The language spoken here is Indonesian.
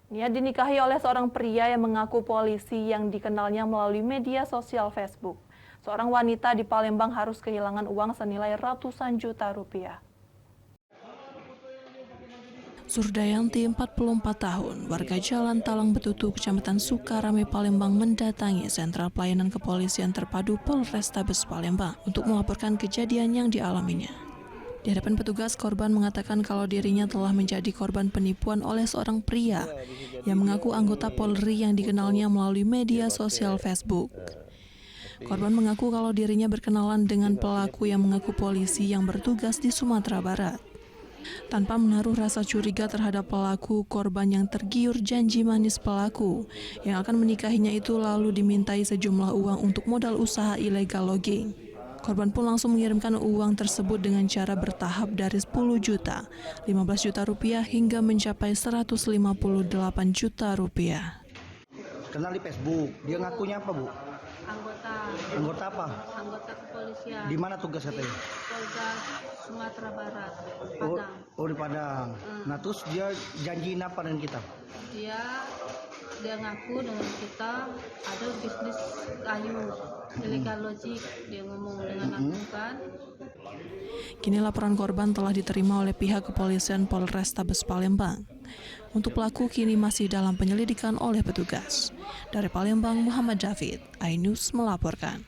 Nia dinikahi oleh seorang pria yang mengaku polisi yang dikenalnya melalui media sosial Facebook. Seorang wanita di Palembang harus kehilangan uang senilai ratusan juta rupiah. Surdayanti, 44 tahun, warga Jalan Talang Betutu, Kecamatan Sukarame, Palembang, mendatangi Sentral Pelayanan Kepolisian Terpadu Polrestabes Palembang untuk melaporkan kejadian yang dialaminya. Di hadapan petugas, korban mengatakan kalau dirinya telah menjadi korban penipuan oleh seorang pria yang mengaku anggota Polri yang dikenalnya melalui media sosial Facebook. Korban mengaku kalau dirinya berkenalan dengan pelaku yang mengaku polisi yang bertugas di Sumatera Barat. Tanpa menaruh rasa curiga terhadap pelaku, korban yang tergiur janji manis pelaku yang akan menikahinya itu lalu dimintai sejumlah uang untuk modal usaha ilegal logging. Korban pun langsung mengirimkan uang tersebut dengan cara bertahap dari 10 juta, 15 juta rupiah hingga mencapai 158 juta rupiah. Kenal di Facebook, dia ngakunya apa, Bu? Anggota. Anggota apa? Anggota kepolisian. Di mana tugas katanya? Polda Sumatera Barat, Padang. Oh di Padang. Nah terus dia janjiin apa dengan kita? Dia ngaku dengan kita ada bisnis kayu illegal logging. Dia ngomong dengan aku kan. Kini laporan korban telah diterima oleh pihak kepolisian Polrestabes Palembang. Untuk pelaku kini masih dalam penyelidikan oleh petugas. Dari Palembang, Muhammad David, iNews melaporkan.